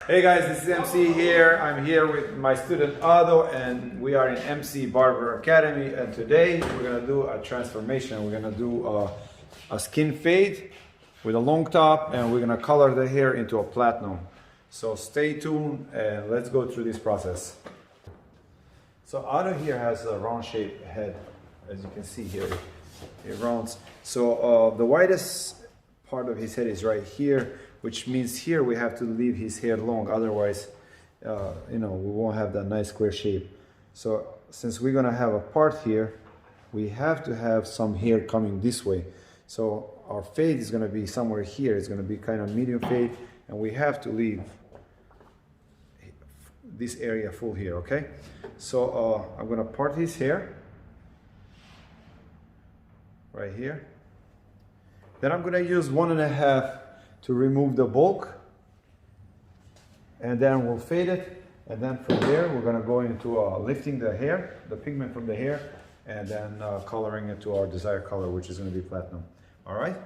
Hey guys, this is MC here. I'm here with my student Ado and we are in MC Barber Academy, and today we're gonna do a transformation. We're gonna do a skin fade with a long top, and we're gonna color the hair into a platinum. So stay tuned and let's go through this process. So Ado here has a round shaped head, as you can see here. It rounds. So the widest part of his head is right here, which means here we have to leave his hair long, otherwise we won't have that nice square shape. So since we're gonna have a part here, we have to have some hair coming this way. So our fade is gonna be somewhere here. It's gonna be kind of medium fade, and we have to leave this area full here, okay? So I'm gonna part his hair right here. Then I'm gonna use 1.5 to remove the bulk, and then we'll fade it, and then from there we're going to go into lifting the hair, the pigment from the hair, and then coloring it to our desired color, which is going to be platinum. All right?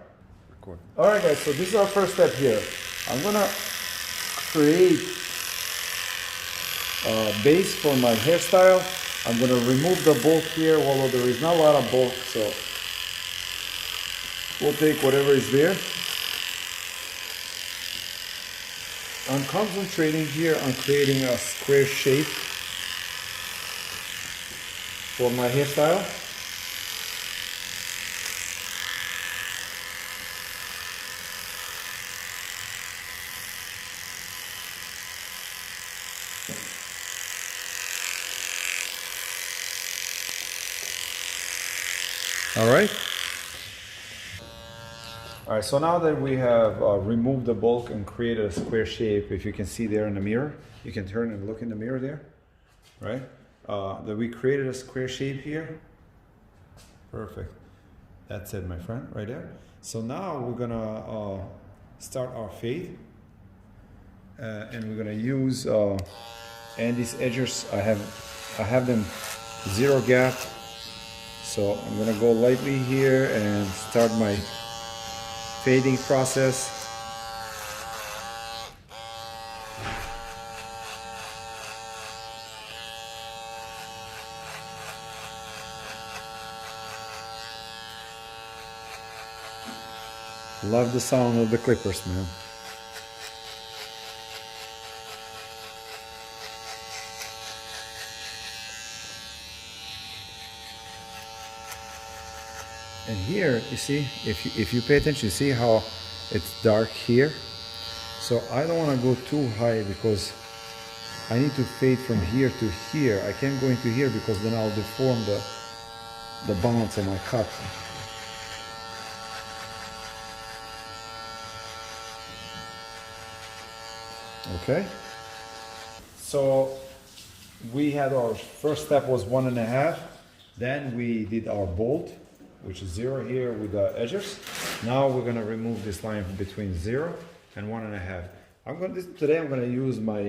Record. All right, guys, so this is our first step here. I'm going to create a base for my hairstyle. I'm going to remove the bulk here, although there is not a lot of bulk, so we'll take whatever is there. I'm concentrating here on creating a square shape for my hairstyle. All right. All right, so now that we have removed the bulk and created a square shape, if you can see there in the mirror, you can turn and look in the mirror there, right? That we created a square shape here. Perfect. That's it, my friend, right there. So now we're gonna start our fade, and we're gonna use and these edges. I have them 0 gap, so I'm gonna go lightly here and start my fading process. Love the sound of the clippers, man. And here, you see, if you pay attention, you see how it's dark here? So I don't want to go too high because I need to fade from here to here. I can't go into here because then I'll deform the balance of my cut. Okay? So we had our first step was 1.5. Then we did our bolt, which is 0 here with the edges. Now we're gonna remove this line between 0 and 1.5. Today I'm gonna use my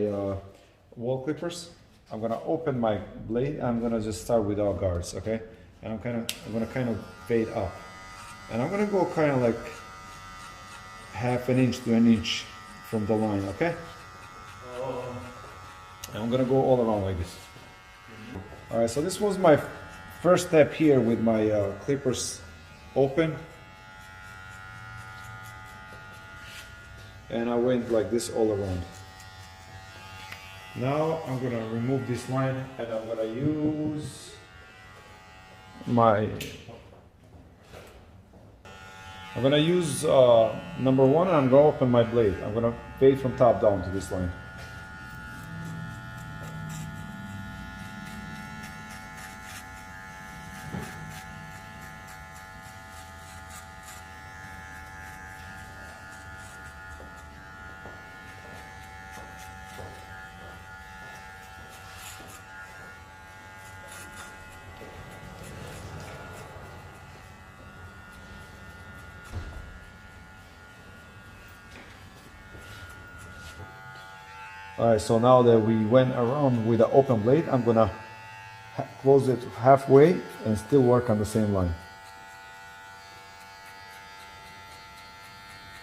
wall clippers. I'm gonna open my blade. I'm gonna just start without guards, okay? And I'm gonna kind of fade up, and I'm gonna go kind of like 1/2 inch to 1 inch from the line, okay? And I'm gonna go all around like this. All right, so this was my first step here with my clippers open, and I went like this all around. Now I'm gonna remove this line, and I'm gonna use number 1, and I'm gonna open my blade. I'm gonna fade from top down to this line. Alright, so now that we went around with the open blade, I'm gonna close it halfway and still work on the same line.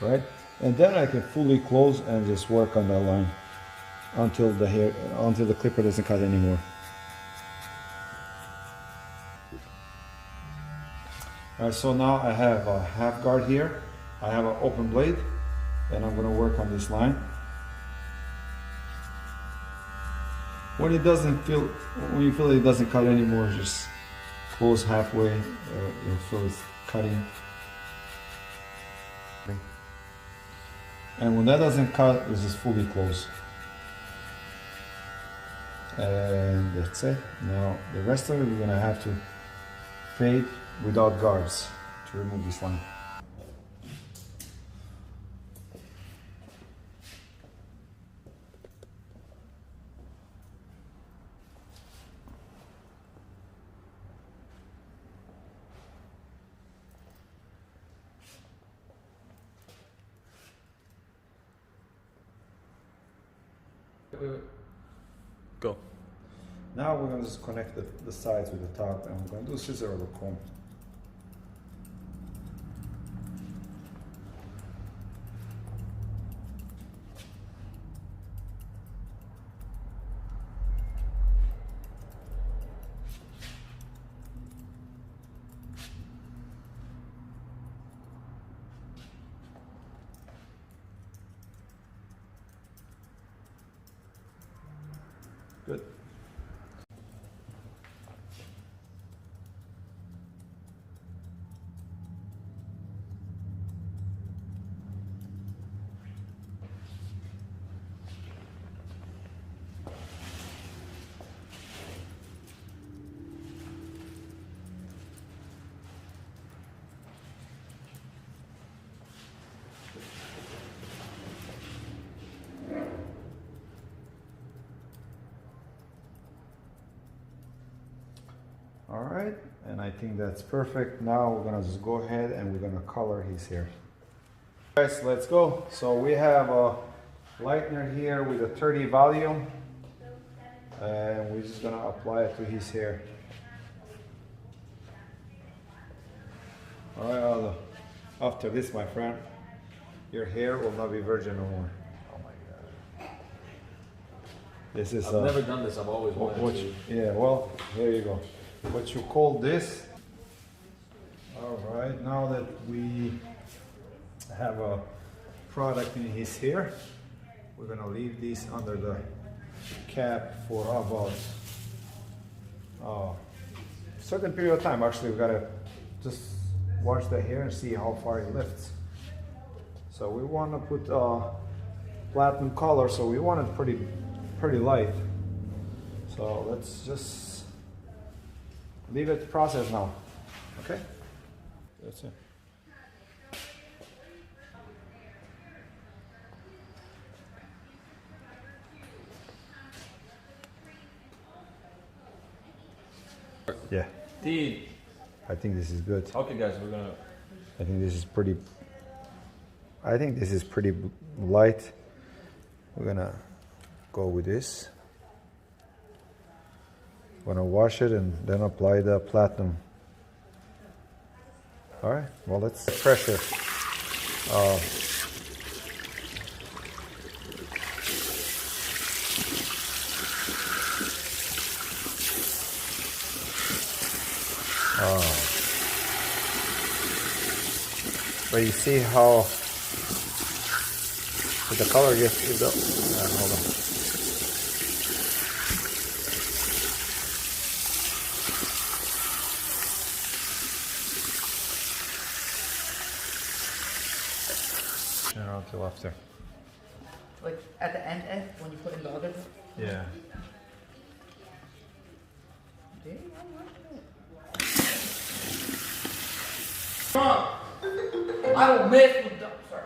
Right? And then I can fully close and just work on that line. until the clipper doesn't cut anymore. Alright, so now I have a half guard here. I have an open blade, and I'm going to work on this line. When you feel it doesn't cut anymore, just close halfway. You'll feel it's cutting. And when that doesn't cut, this is fully closed. And that's it. Now the rest of it, we're gonna have to fade without guards to remove this line. Wait. Go. Now we're going to just connect the sides with the top, and we're going to do scissor over comb. Good. All right, and I think that's perfect. Now we're gonna just go ahead and we're gonna color his hair. Guys, let's go. So we have a lightener here with a 30 volume, and we're just gonna apply it to his hair. All right, Aldo. After this, my friend, your hair will not be virgin no more. Oh my god. This is I've never done this. I've always wanted to. Yeah, well, there you go. What you call this. All right, now that we have a product in his hair, we're gonna leave these under the cap for about a certain period of time. Actually, we gotta just wash the hair and see how far it lifts. So we want to put platinum color, so we want it pretty light. So let's just leave it process now. Okay? That's it. Yeah. Dude. I think this is good. Okay guys, we're gonna... I think this is pretty light. We're gonna go with this. Gonna wash it and then apply the platinum. All right, well, let's pressure. But you see how the color gets, hold on. Until after. Like at the end, when you put in the other? Yeah. Come on! I don't mess with them, sir.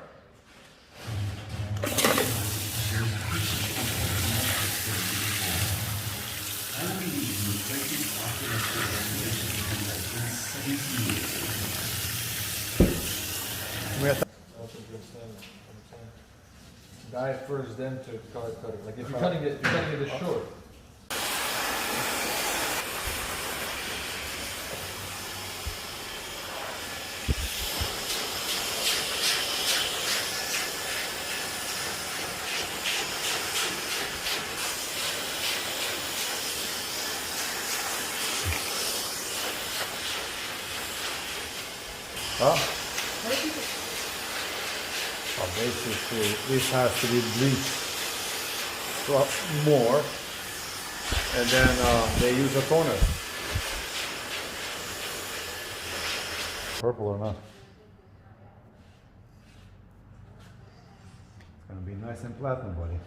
Dye it first, then to cut it. Like if you're cutting it this short. Huh? Basically, this has to be bleached more, and then they use a toner. Purple or not? It's gonna be nice and platinum, buddy.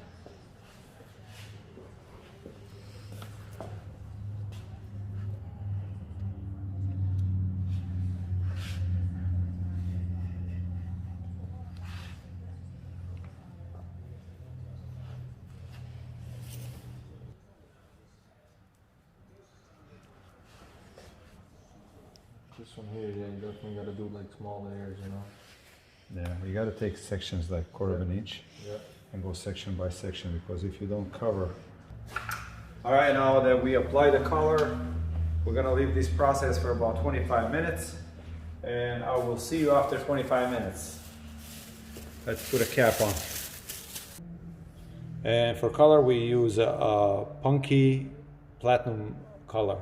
This one here, yeah, you definitely gotta do like small layers, you know? Yeah, you gotta take sections like quarter of an inch Yeah. and go section by section, because if you don't cover. All right, now that we apply the color, we're gonna leave this process for about 25 minutes, and I will see you after 25 minutes. Let's put a cap on. And for color, we use a punky platinum color.